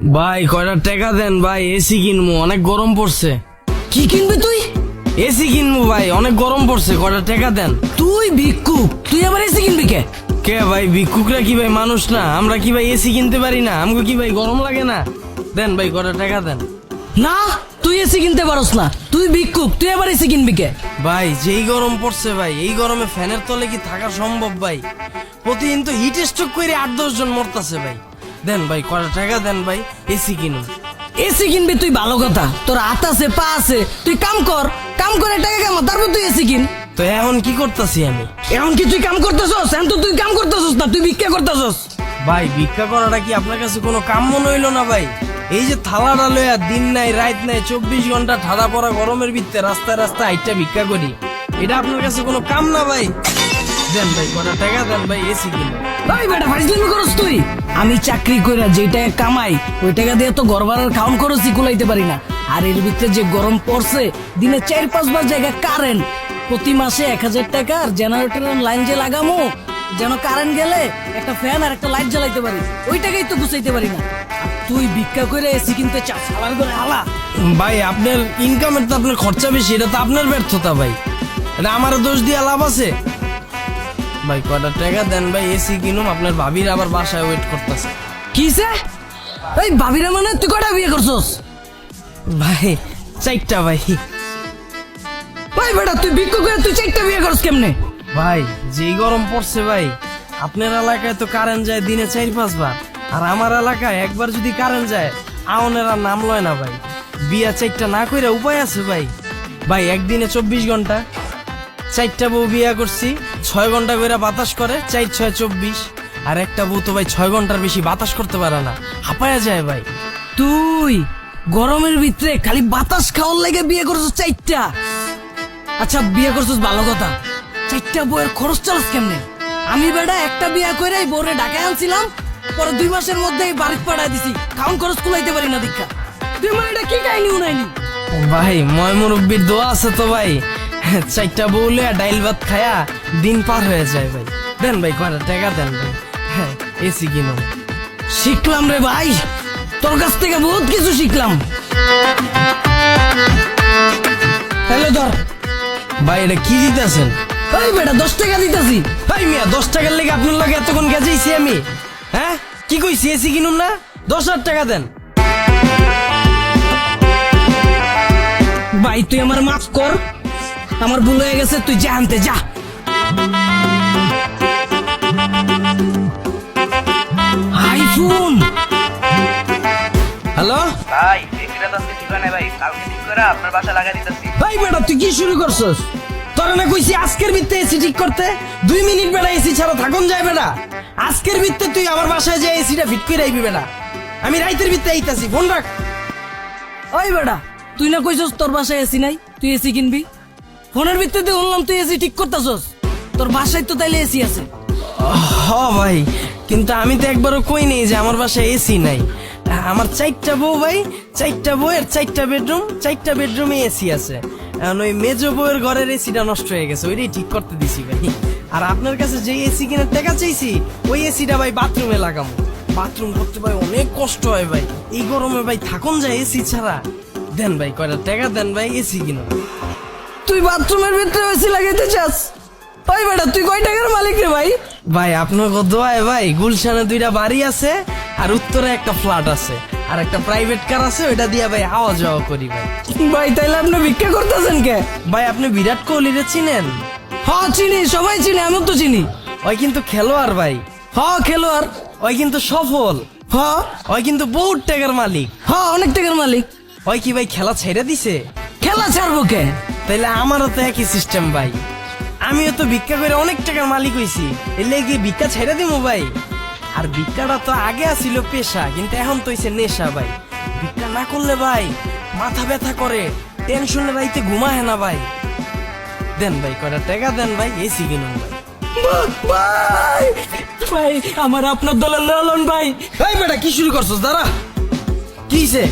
ভাই কয়টা টাকা দেন ভাই, এসি কিনবো, অনেক গরম পড়ছে। কি কিনবি তুই? এসি কিনবো ভাই, অনেক গরম পড়ছে, কয়টা টাকা দেন। তুই ভিক্ষুক, তুই আবার এসি কিনবি কে? কে ভাই, ভিক্ষুকরা কি ভাই মানুষ না? আমরা কি ভাই এসি কিনতে পারি না? আমাকে কি ভাই গরম লাগে না? দেন ভাই কয়টা টাকা দেন। না, তুই এসি কিনতে পারস না, তুই ভিক্ষুক, তুই আবার এসি কিনবি কে? ভাই যেই গরম পড়ছে ভাই, এই গরমে ফ্যানের তলে কি থাকা সম্ভব ভাই? প্রতিদিন তো হিট স্ট্রোক করে 8-10 জন মরতাছে ভাই। দেন ভাই কয়টা টাকা দেন ভাই, এসি কিনুন। এসি কিনবি তুই ভালো কথা, তোর হাত আছে পা আছে, তুই কাম কর, কাম করে টাকা কামা, তারপর তুই এসি কিন। তো এখন কি করতেছি আমি? এখন কি তুই কাম করতেছস? এখন তো তুই কাম করতেছস না, তুই ভিক্ষা করতেছস। ভাই ভিক্ষা করাটা কি আপনার কাছে কোনো কাম মনে হইলো না ভাই? এই যে থালাটা লইয়া দিন নাই রাত নাই 24 ঘন্টা ঠাড়া পড়া গরমের ভিতরে রাস্তায় রাস্তায় আইটা ভিক্ষা করি, এটা আপনার কাছে কোনো কাম না ভাই? দেন ভাই কটা টাকা দেন ভাই, এসি কিনুন। ভাই বেটা ফাইজলামি করস তুই? আমি চাকরি কইরা যে টাকা কামাই ওই টাকা দিয়ে তো ঘর ভাড়ার খাওন খরচই কুলাইতে পারি না। আর এর ভিতরে যে গরম পড়ছে, দিনে 4-5 বার জায়গা কারেন্ট, প্রতি মাসে 1000 টাকা আর জেনারেটরের লাইন যে লাগামো, যেন কারেন্ট গেলে একটা ফ্যান আর একটা লাইট জ্বালাইতে পারি, ওই টাকাই তো গুছাইতে পারি না। আর তুই ভিক্ষা করে এসি কিনতে চাস, হালার করে হালা। ভাই আপনার ইনকামের তো আপনার খরচা বেশি, এটা তো আপনার ব্যর্থতা ভাই, এটা আমারও দোষ দিয়ে লাভ আছে? ভাই কটা টাকা দেন ভাই, এসি কিনুম, আপনার ভাবির আবার বাসায় ওয়েট করতেছে। কিসে? এই ভাবিরা মানে তুই কটা বিয়ে করছস? ভাই 4টা ভাই। ভাই বেটা তুই ভিক্ষা করে তুই 4টা বিয়ে করছ কেমনে? ভাই যেই গরম পড়ছে ভাই, আপনার এলাকায় তো কারেন্ট যায় দিনে 4-5 বার, আর আমার এলাকায় একবার যদি কারেন্ট যায় আউনেরা নাম লয় না ভাই। বিয়া 4টা না কইরা উপায় আছে ভাই? ভাই একদিনে 24 ঘন্টা, 4টা বউ বিয়া করছি, 6 ঘন্টা করে বাতাস করে, 4-6 24। আর একটা বউ তো ভাই 6 ঘন্টার বেশি বাতাস করতে পারে না, হাঁপায়া যায় ভাই। তুই গরমের ভিতরে খালি বাতাস খাওয়ার লাগে বিয়ে করছিস 4টা? আচ্ছা বিয়ে করছিস ভালো কথা, 4টা বইয়ের খরচ চালাস কেমনে? আমি বেটা একটা বিয়ে করে বউরে ঢাকায় আনছিলাম, পরে 2 মাসের মধ্যেই বাড়ি পাঠায় দিছি, খাওন খরচ কুলাইতে পারি না দীক্ষা। তুই মানে এটা কি কাহিনী উনাইনি? ভাই ময় মুরব্বীর দোয়া আছে তো ভাই, 4টা বউ লইয়া ডাইল ভাত খায়া দিন পার হয়ে যায় ভাই। দেন ভাই কয়টা টাকা দেন ভাই, হ্যাঁ এসি কিনুন। শিখলাম রে ভাই, তোর কাছ থেকে বহুত কিছু শিখলাম। হ্যালো ধর। ভাই এটা কি দিতেছেন? এই বেটা 10 টাকা দিতেছি। ভাই মিয়া 10 টাকার লেগে আপনার লগে এতক্ষণ গেছেছি আমি? হ্যাঁ কি কইছি, এসি কিনুন না? 10,000 টাকা দেন। ভাই তুই আমার মাফ কর, আমার ভুল হয়ে গেছে, তুই যা আনতে যা। আইফোন। হ্যালো ভাই এসিটা তো আজকে ঠিক হয় না ভাই, কালকে ঠিক করে আপনার বাসা লাগা দিতেছি। ভাই বেটা তুই কি শুরু করছস? তোরা না কইছি আজকের ভিত্তে এসি ঠিক করতে? 2 মিনিট বেটা এসি ছাড়া থাকুন যায় বেটা? আজকের ভিত্তে তুই আমার বাসায় যে এসিটা ফিট করে আইবি বেটা, আমি রাইতের ভিত্তে আইতাছি, ফোন রাখ। ওই বেটা তুই না কইছস তোর বাসায় এসি নাই, তুই এসি কিনবি? ফোনের ভিত্তিতে শুনলাম তুই এসি ঠিক করতেছস, তোর বাসায় তো তাইলে এসি আছে। হ ভাই, কিন্তু আমি তো একবারও কই নেই যে আমার বাসায় এসি নাই। আমার 4টা বউ ভাই, 4টা বউয়ের 4টা বেডরুম, 4টা বেডরুমে এসি আছে। এখন ওই মেজো বউয়ের ঘরের এসিটা নষ্ট হয়ে গেছে, ওইটাই ঠিক করতে দিছি ভাই। আর আপনার কাছে যে এসি কেনার টাকা চাইছি, ওই এসিটা ভাই বাথরুমে লাগাবো। বাথরুম করতে ভাই অনেক কষ্ট হয় ভাই, এই গরমে ভাই থাকুন যায় এসি ছাড়া। দেন ভাই কয়টা টাকা দেন ভাই, এসি কিনো। তুই বাথরুমের ভিতরে এসি লাগাইতে চাস? ওই বেটা তুই কয় টাকার মালিক রে ভাই? ভাই আপনার দোয়ায় ভাই গুলশানে 2টা বাড়ি আছে, আর উত্তরে একটা ফ্ল্যাট আছে, আর একটা প্রাইভেট কার আছে, ওইটা দিয়ে ভাই আওয়া যাওয়া করি ভাই। ভাই তাইলে আপনি ভিক্ষা করতেছেন কে? ভাই আপনি বিরাট কোহলিরে চিনেন? হ্যাঁ চিনি, সবাই চিনি, আমি তো চিনি। ওই কিন্তু খেলোয়াড় ভাই, হ্যাঁ খেলোয়াড়। ওই কিন্তু সফল, হ্যাঁ ওই কিন্তু বহুত টাকার মালিক। হ্যাঁ অনেক টাকার মালিক। ওই কি ভাই খেলা ছেড়ে দিছে? খেলা ছাড়বো কে? তাইলে আমারও তো একই সিস্টেম ভাই, আমিও তো ভিক্ষা করে অনেক টাকার মালিক হইছি, এলে কি ভিক্ষা ছেড়ে দিমু ভাই? আর ভিক্ষাটা তো আগে আসিল পেশা, কিন্তু এখন তো হইছে নেশা ভাই। ভিক্ষা না করলে ভাই মাথা ব্যথা করে, টেনশনে রাইতে ঘুমায় না ভাই। দেন ভাই কয়টা টাকা দেন ভাই, এসি কিনুন ভাই। ভাই ভাই আমার আপনার দলের লালন ভাই। ভাই বেটা কি শুরু করছস? দাঁড়া, কি হইছে?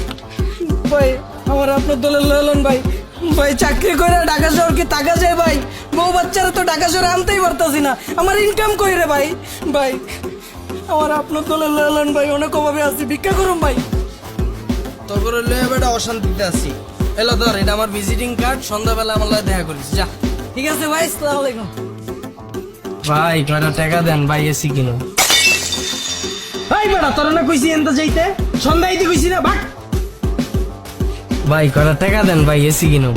ভাই আমার আপনার দলের লালন ভাই। ভাই চাকরি করে ঢাকা শহর কি টাকা যায় ভাই? বউ বাচ্চারা তো ঢাকা শহরে আনতেই পারতাছি না, আমার ইনকাম কই রে ভাই? ভাই আমার আপনার দলের লালন ভাই, অনেক অভাবে আছি, ভিক্ষা করুন ভাই। তোর লয়ে বেটা অশান্তিতে আছি। এলো ধর, এটা আমার ভিজিটিং কার্ড, সন্ধ্যাবেলা আমার লগে দেখা করিস, যা। ঠিক আছে ভাই, আসসালামু আলাইকুম। ভাই কয়টা টাকা দেন ভাই, এসি কিনো। ভাই বেটা তোর না কইছি এনতে যাইতে, সন্ধ্যাইতে কইছি না, ভাগ। ভাই কয়টা টাকা দেন ভাই, এসি কিনো।